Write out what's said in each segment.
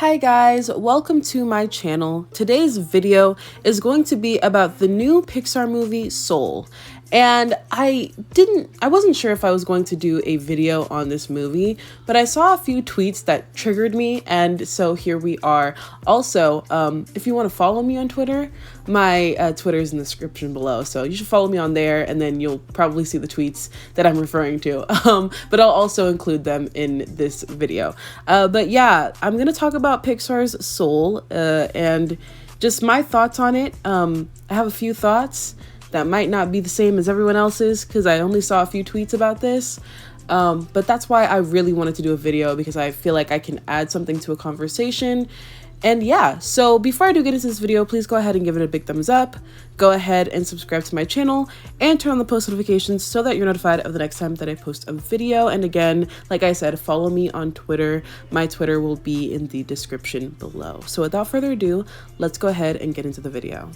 Hi guys, welcome to my channel. Today's video is going to be about the new Pixar movie Soul. And I wasn't sure if I was going to do a video on this movie, but I saw a few tweets that triggered me, and so here we are. Also, if you want to follow me on Twitter, my Twitter is in the description below, so you should follow me on there, and then you'll probably see the tweets that I'm referring to. But I'll also include them in this video. But yeah, I'm gonna talk about Pixar's Soul and just my thoughts on it. I have a few thoughts that might not be the same as everyone else's because I only saw a few tweets about this. But that's why I really wanted to do a video, because I feel like I can add something to a conversation. And yeah, so before I do get into this video, please go ahead and give it a big thumbs up. Go ahead and subscribe to my channel and turn on the post notifications so that you're notified of the next time that I post a video. And again, like I said, follow me on Twitter. My Twitter will be in the description below. So without further ado, let's go ahead and get into the video.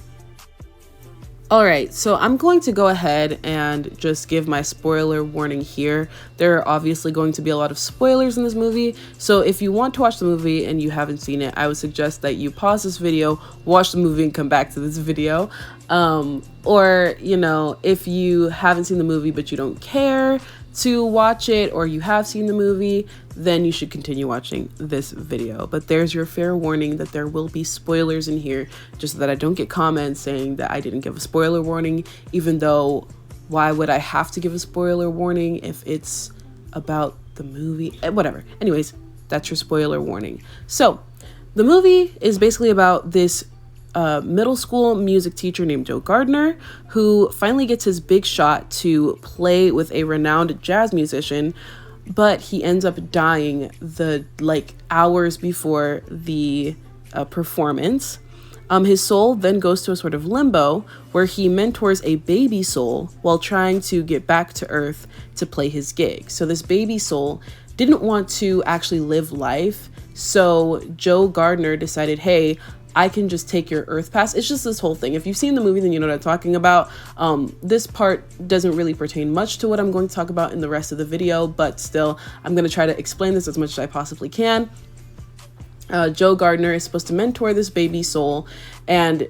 All right, so I'm going to go ahead and just give my spoiler warning here. There are obviously going to be a lot of spoilers in this movie, so if you want to watch the movie and you haven't seen it, I would suggest that you pause this video, watch the movie, and come back to this video. Or, you know, if you haven't seen the movie but you don't care to watch it, or you have seen the movie, then you should continue watching this video. But there's your fair warning that there will be spoilers in here, just so that I don't get comments saying that I didn't give a spoiler warning, even though why would I have to give a spoiler warning if it's about the movie? Whatever. Anyways, that's your spoiler warning. So the movie is basically about this middle school music teacher named Joe Gardner, who finally gets his big shot to play with a renowned jazz musician, but he ends up dying hours before the performance. His soul then goes to a sort of limbo where he mentors a baby soul while trying to get back to Earth to play his gig. So this baby soul didn't want to actually live life, so Joe Gardner decided, hey, I can just take your Earth pass. It's just this whole thing. If you've seen the movie, then you know what I'm talking about. This part doesn't really pertain much to what I'm going to talk about in the rest of the video, but still, I'm going to try to explain this as much as I possibly can. Joe Gardner is supposed to mentor this baby soul and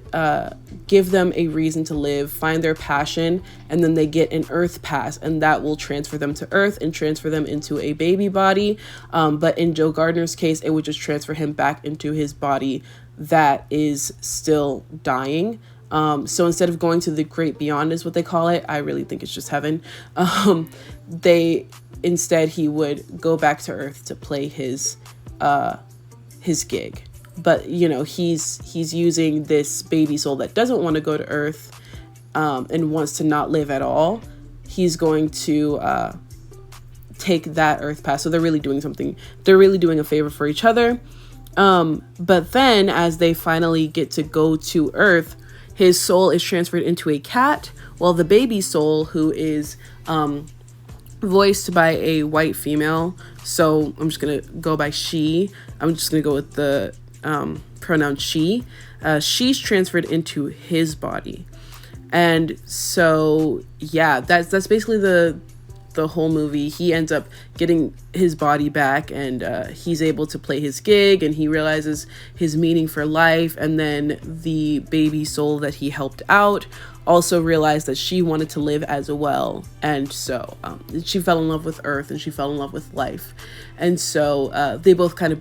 give them a reason to live, find their passion, and then they get an Earth pass, and that will transfer them to Earth and transfer them into a baby body. But in Joe Gardner's case, it would just transfer him back into his body that is still dying. So instead of going to the great beyond, is what they call it, I really think it's just heaven. Instead he would go back to Earth to play his gig. But you know, he's using this baby soul that doesn't want to go to Earth and wants to not live at all. He's going to take that Earth pass. So they're really doing something. They're really doing a favor for each other. But then as they finally get to go to Earth, his soul is transferred into a cat, while the baby soul, who is voiced by a white female, so I'm just gonna go by she. I'm just gonna go with the pronoun she. She's transferred into his body. And so yeah, that's basically the whole movie. He ends up getting his body back, and he's able to play his gig, and he realizes his meaning for life. And then the baby soul that he helped out also realized that she wanted to live as well, and so she fell in love with Earth, and she fell in love with life. And so they both kind of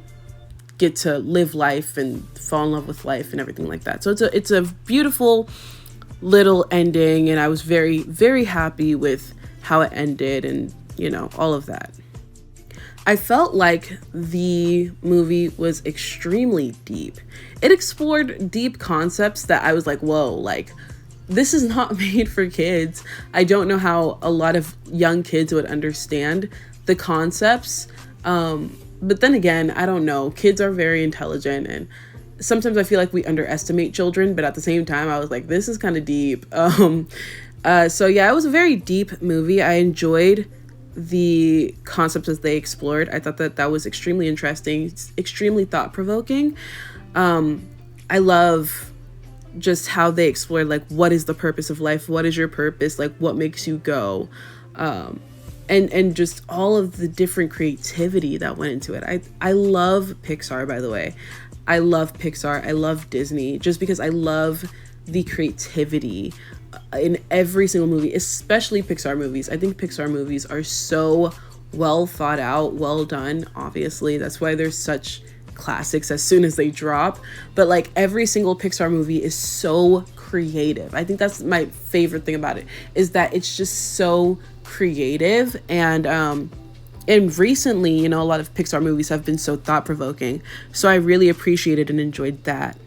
get to live life and fall in love with life and everything like that. So it's a beautiful little ending, and I was very, very happy with how it ended, and you know, all of that. I felt like the movie was extremely deep. It explored deep concepts that I was like, whoa, like this is not made for kids. I don't know how a lot of young kids would understand the concepts. But then again, I don't know. Kids are very intelligent, and sometimes I feel like we underestimate children, but at the same time, I was like, this is kind of deep. So yeah, it was a very deep movie. I enjoyed the concepts that they explored. I thought that was extremely interesting, extremely thought-provoking. I love just how they explored, like, what is the purpose of life? What is your purpose? Like, what makes you go? and just all of the different creativity that went into it. I love Pixar, by the way. I love Pixar. I love Disney just because I love the creativity in every single movie, especially Pixar movies. I think Pixar movies are so well thought out, well done. Obviously, that's why they're such classics as soon as they drop. But like every single Pixar movie is so creative. I think that's my favorite thing about it, is that it's just so creative. And recently, you know, a lot of Pixar movies have been so thought-provoking. So I really appreciated and enjoyed that.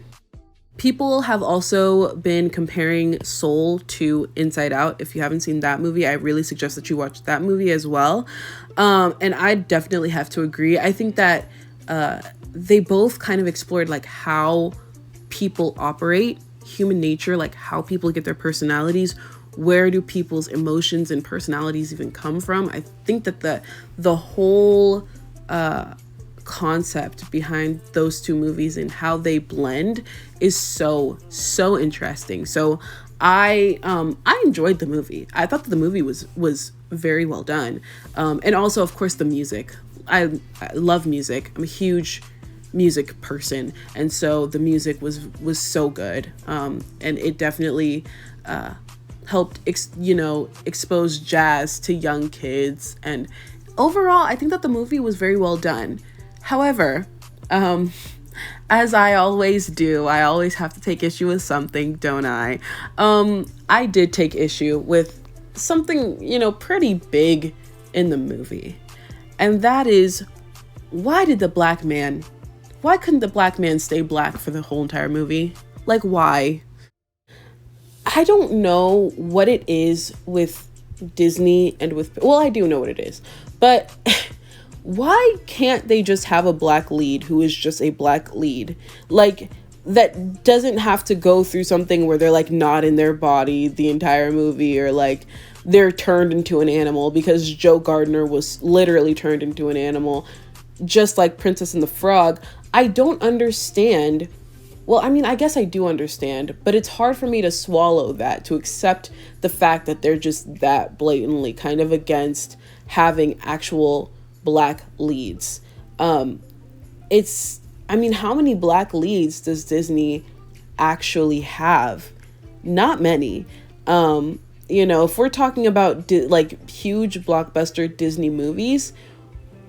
People have also been comparing Soul to Inside Out. If you haven't seen that movie, I really suggest that you watch that movie as well. And I definitely have to agree. I think that they both kind of explored like how people operate, human nature, like how people get their personalities. Where do people's emotions and personalities even come from? I think that the whole concept behind those two movies and how they blend is so interesting. So I enjoyed the movie. I thought that the movie was very well done. And also, of course, the music. I love music. I'm a huge music person, and so the music was so good. And it definitely helped expose jazz to young kids. And overall, I think that the movie was very well done. However, as I always do, I always have to take issue with something, don't I? I did take issue with something, you know, pretty big in the movie. And that is, why couldn't the black man stay black for the whole entire movie? Like, why? I don't know what it is with Disney and well, I do know what it is, but why can't they just have a black lead who is just a black lead? Like, that doesn't have to go through something where they're like not in their body the entire movie, or like they're turned into an animal, because Joe Gardner was literally turned into an animal, just like Princess and the Frog. I don't understand. Well, I mean, I guess I do understand, but it's hard for me to swallow that, to accept the fact that they're just that blatantly kind of against having actual black leads. I mean, how many black leads does Disney actually have? Not many. You know, if we're talking about like huge blockbuster Disney movies,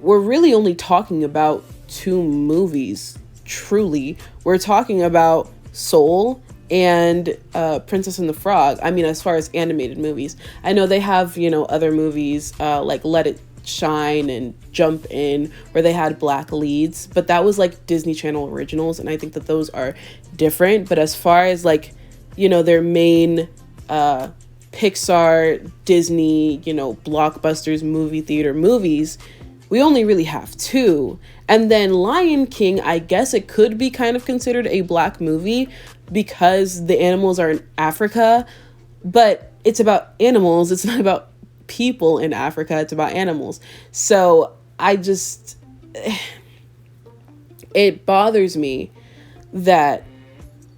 we're really only talking about 2 movies. Truly, we're talking about Soul and Princess and the Frog. I mean, as far as animated movies, I know they have, you know, other movies like Let It Shine and Jump In, where they had black leads, but that was like Disney Channel originals, and I think that those are different. But as far as like, you know, their main Pixar, Disney, you know, blockbusters, movie theater movies, we only really have 2. And then Lion King, I guess it could be kind of considered a black movie because the animals are in Africa, but it's about animals. It's not about people in Africa. It's about animals. So it bothers me that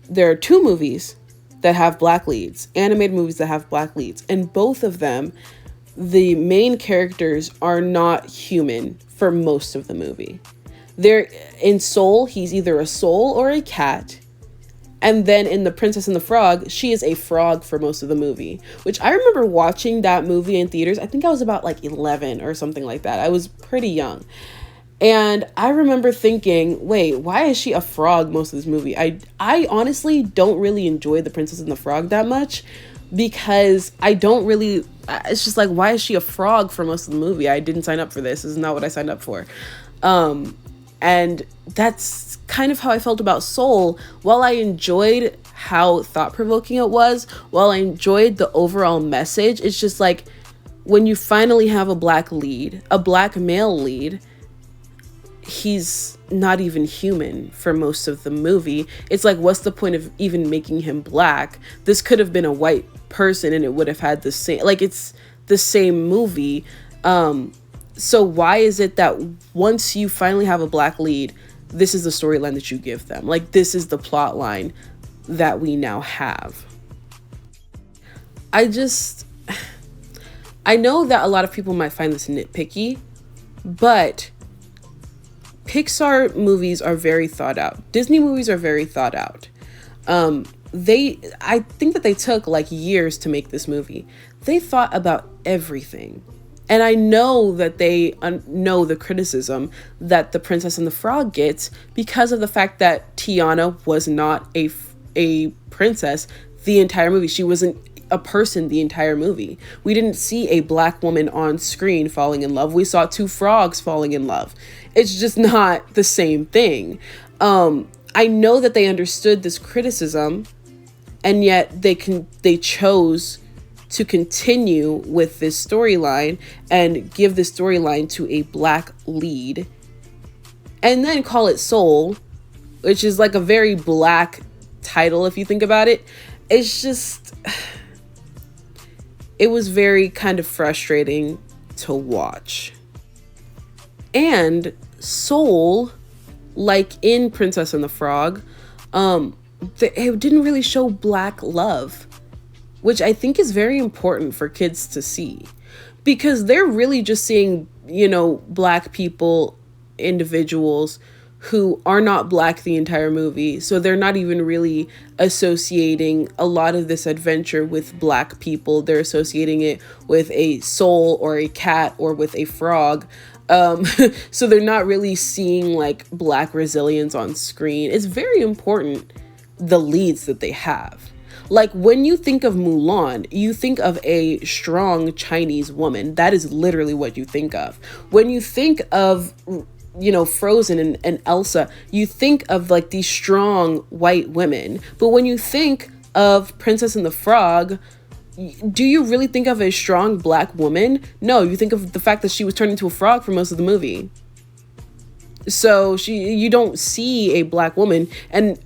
there are 2 movies that have black leads, animated movies that have black leads, and both of them, the main characters are not human for most of the movie. They're in Soul, he's either a soul or a cat. And then in The Princess and the Frog, she is a frog for most of the movie, which I remember watching that movie in theaters. I think I was about like 11 or something like that. I was pretty young. And I remember thinking, wait, why is she a frog most of this movie? I honestly don't really enjoy The Princess and the Frog that much, because I don't really, it's just like, why is she a frog for most of the movie? I didn't sign up for this. This is not what I signed up for. And that's kind of how I felt about Soul. While I enjoyed how thought-provoking it was, while I enjoyed the overall message, it's just like, when you finally have a black lead, a black male lead, he's not even human for most of the movie. It's like, what's the point of even making him black? This could have been a white person and it would have had the same, like, it's the same movie. So why is it that once you finally have a black lead, this is the storyline that you give them? Like, this is the plot line that we now have. I know that a lot of people might find this nitpicky, but Pixar movies are very thought out. Disney movies are very thought out. I think that they took like years to make this movie. They thought about everything. And I know that they know the criticism that The Princess and the Frog gets because of the fact that Tiana was not a princess the entire movie. She wasn't a person the entire movie. We didn't see a black woman on screen falling in love. We saw two frogs falling in love. It's just not the same thing. I know that they understood this criticism, and yet they chose to continue with this storyline and give the storyline to a black lead and then call it Soul, which is like a very black title if you think about it. It's just, it was very kind of frustrating to watch. And Soul, like in Princess and the Frog, it didn't really show black love, which I think is very important for kids to see, because they're really just seeing, black people, individuals who are not black the entire movie. So they're not even really associating a lot of this adventure with black people. They're associating it with a soul or a cat or with a frog. So they're not really seeing like black resilience on screen. It's very important, the leads that they have. Like when you think of Mulan, you think of a strong Chinese woman. That is literally what you think of. When you think of, Frozen and Elsa, you think of like these strong white women. But when you think of Princess and the Frog, do you really think of a strong black woman? No, you think of the fact that she was turned into a frog for most of the movie. So you don't see a black woman, and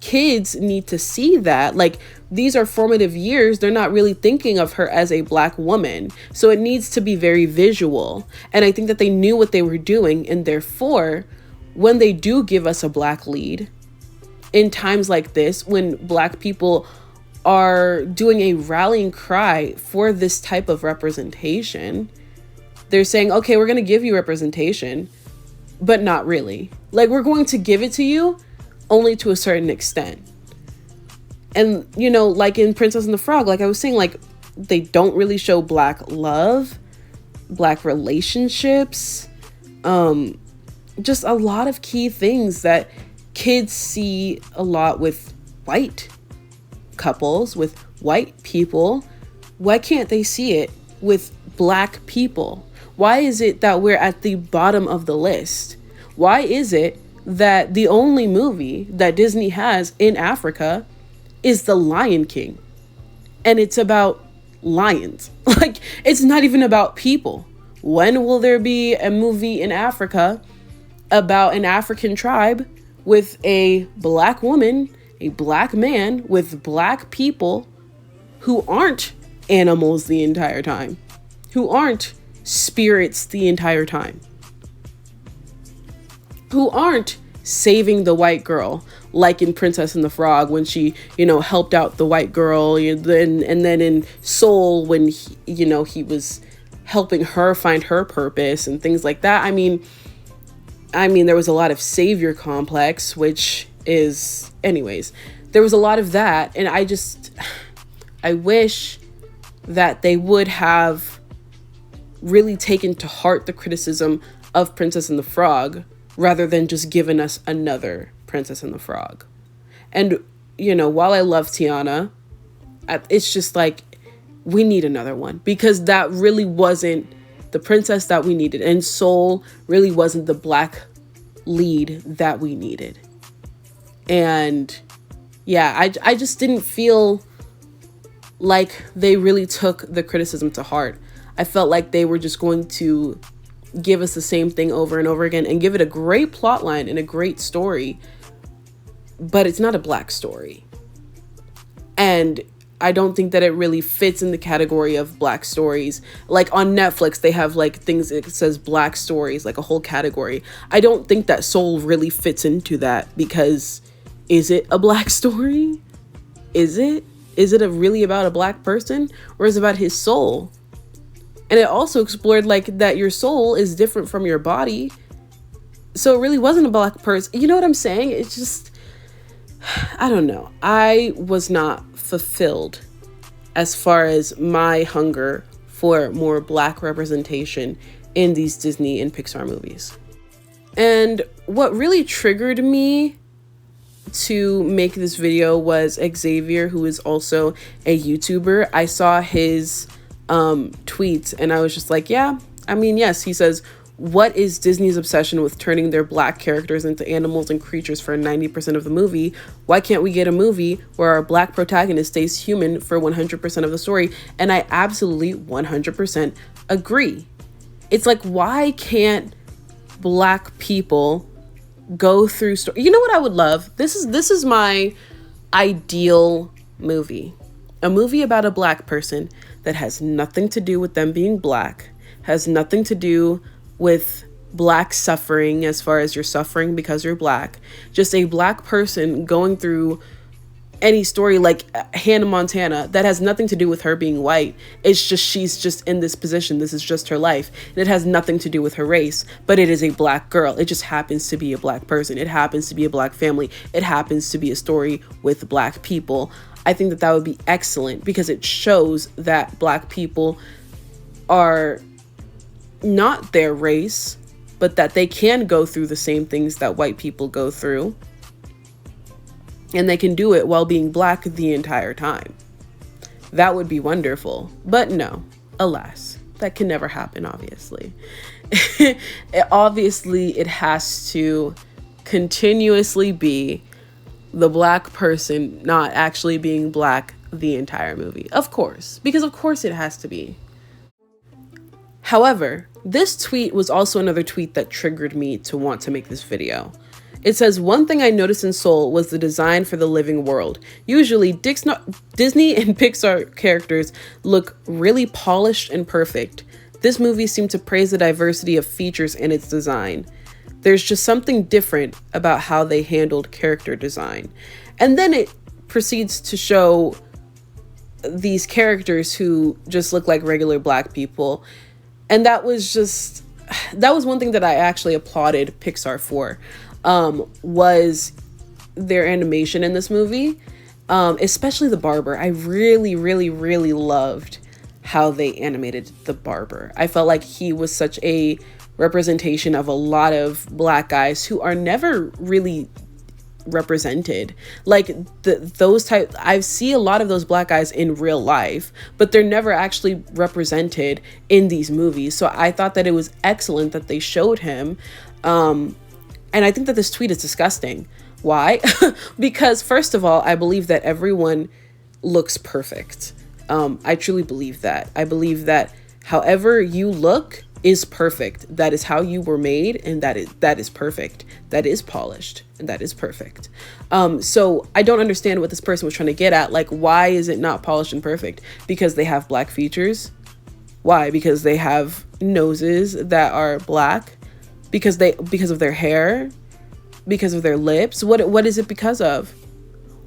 kids need to see that. Like, these are formative years. They're not really thinking of her as a black woman. So it needs to be very visual. And I think that they knew what they were doing. And therefore, when they do give us a black lead in times like this, when black people are doing a rallying cry for this type of representation, they're saying, okay, we're going to give you representation, but not really. Like, we're going to give it to you only to a certain extent. And, like in Princess and the Frog, like I was saying, like, they don't really show black love, black relationships, just a lot of key things that kids see a lot with white couples, with white people. Why can't they see it with black people? Why is it that we're at the bottom of the list? Why is it that the only movie that Disney has in Africa is The Lion King? And it's about lions. Like, it's not even about people. When will there be a movie in Africa about an African tribe with a black woman, a black man, with black people who aren't animals the entire time, who aren't spirits the entire time, who aren't saving the white girl, like in Princess and the Frog, when she, helped out the white girl, and then in Soul, when he was helping her find her purpose and things like that. I mean, there was a lot of savior complex, which is, anyways, there was a lot of that, and I wish that they would have really taken to heart the criticism of Princess and the Frog, rather than just giving us another Princess and the Frog. And, while I love Tiana, it's just like, we need another one, because that really wasn't the princess that we needed. And Soul really wasn't the black lead that we needed. And yeah, I just didn't feel like they really took the criticism to heart. I felt like they were just going to give us the same thing over and over again and give it a great plot line and a great story, but it's not a black story. And I don't think that it really fits in the category of black stories. Like on Netflix, they have like things that says black stories, like a whole category. I don't think that Soul really fits into that, because is it a black story? Is it really about a black person, or is it about his soul? And it also explored like that your soul is different from your body. So it really wasn't a black person. You know what I'm saying? It's just, I don't know. I was not fulfilled as far as my hunger for more black representation in these Disney and Pixar movies. And what really triggered me to make this video was Xavier, who is also a YouTuber. I saw his tweets and I was just like, yeah, I mean, yes. He says, what is Disney's obsession with turning their black characters into animals and creatures for 90% of the movie? Why can't we get a movie where our black protagonist stays human for 100% of the story? And I absolutely 100% agree. It's like, why can't black people go through story? You know what I would love? This is my ideal movie. A movie about a black person that has nothing to do with them being black, has nothing to do with black suffering as far as you're suffering because you're black. Just a black person going through any story like Hannah Montana that has nothing to do with her being white. It's just she's just in this position. This is just her life. And it has nothing to do with her race, but it is a black girl. It just happens to be a black person. It happens to be a black family. It happens to be a story with black people. I think that that would be excellent because it shows that black people are not their race, but that they can go through the same things that white people go through. And they can do it while being black the entire time. That would be wonderful. But no, alas, that can never happen, obviously. Obviously, it has to continuously be the black person not actually being black the entire movie. Of course, because of course it has to be. However, this tweet was also another tweet that triggered me to want to make this video. It says, one thing I noticed in Soul was the design for the living world. Usually, Disney and Pixar characters look really polished and perfect. This movie seemed to praise the diversity of features in its design. There's just something different about how they handled character design. And then it proceeds to show these characters who just look like regular black people. And that was one thing that I actually applauded Pixar for, was their animation in this movie, especially the barber. I really, really, really loved how they animated the barber. I felt like he was such a representation of a lot of black guys who are never really represented. Like I see a lot of those black guys in real life, but they're never actually represented in these movies. So I thought that it was excellent that they showed him. And I think that this tweet is disgusting. Why? Because first of all, I believe that everyone looks perfect. I truly believe that. I believe that however you look is perfect. That is how you were made, and that is perfect. That is polished, and that is perfect. So I don't understand what this person was trying to get at. Like, why is it not polished and perfect? Because they have black features? Why? Because they have noses that are black? Because of their hair? Because of their lips? What is it because of?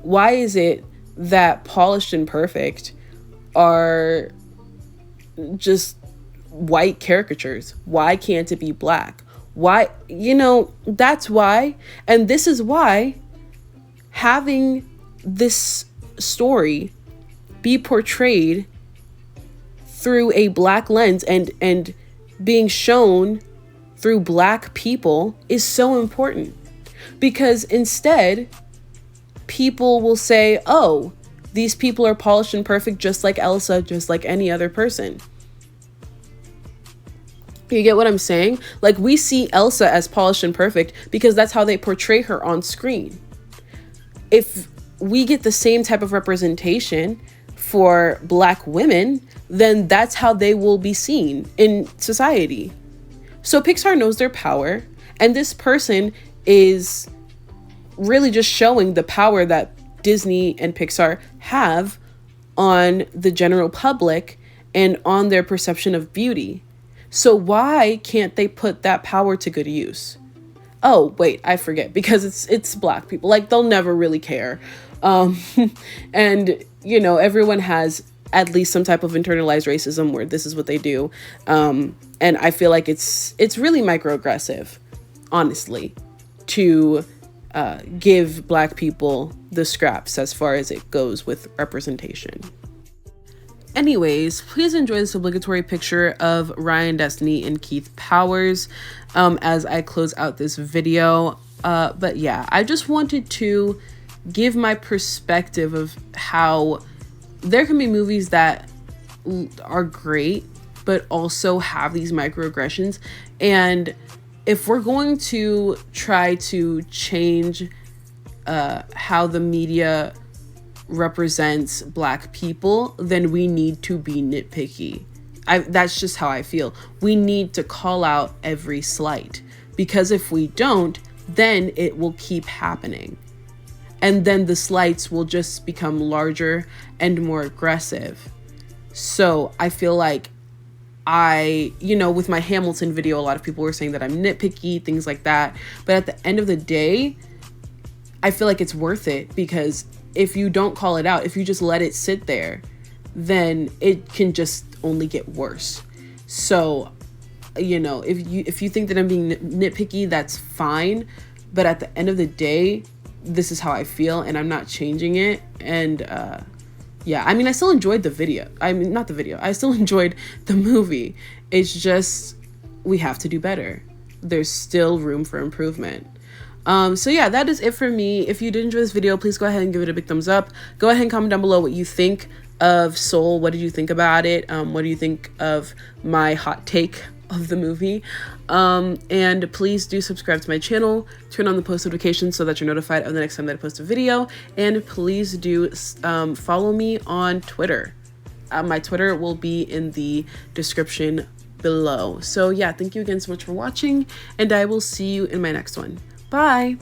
Why is it that polished and perfect are just white caricatures? Why can't it be black? Why? That's why. And this is why having this story be portrayed through a black lens and being shown through black people is so important. Because instead, people will say, oh, these people are polished and perfect just like Elsa, just like any other person. You get what I'm saying? Like, we see Elsa as polished and perfect because that's how they portray her on screen. If we get the same type of representation for black women, then that's how they will be seen in society. So Pixar knows their power, and this person is really just showing the power that Disney and Pixar have on the general public and on their perception of beauty. So why can't they put that power to good use? Oh, wait, I forget, because it's black people. Like, they'll never really care. And, everyone has at least some type of internalized racism where this is what they do. And I feel like it's really microaggressive, honestly, to give Black people the scraps as far as it goes with representation. Anyways, please enjoy this obligatory picture of Ryan Destiny and Keith Powers as I close out this video. But yeah, I just wanted to give my perspective of how there can be movies that are great, but also have these microaggressions. And if we're going to try to change how the media represents Black people, then we need to be nitpicky. That's just how I feel. We need to call out every slight, because if we don't, then it will keep happening. And then the slights will just become larger and more aggressive. So I feel like with my Hamilton video, a lot of people were saying that I'm nitpicky, things like that. But at the end of the day, I feel like it's worth it, because if you don't call it out, if you just let it sit there, then it can just only get worse. So, if you think that I'm being nitpicky, that's fine. But at the end of the day, this is how I feel, and I'm not changing it. And yeah, I mean, I still enjoyed the video. I still enjoyed the movie. It's just, we have to do better. There's still room for improvement. So yeah, that is it for me. If you did enjoy this video, please go ahead and give it a big thumbs up. Go ahead and comment down below what you think of Soul. What did you think about it? What do you think of my hot take of the movie? And please do subscribe to my channel, turn on the post notifications so that you're notified of the next time that I post a video, and please do follow me on Twitter. My Twitter will be in the description below. So yeah, thank you again so much for watching, and I will see you in my next one. Bye!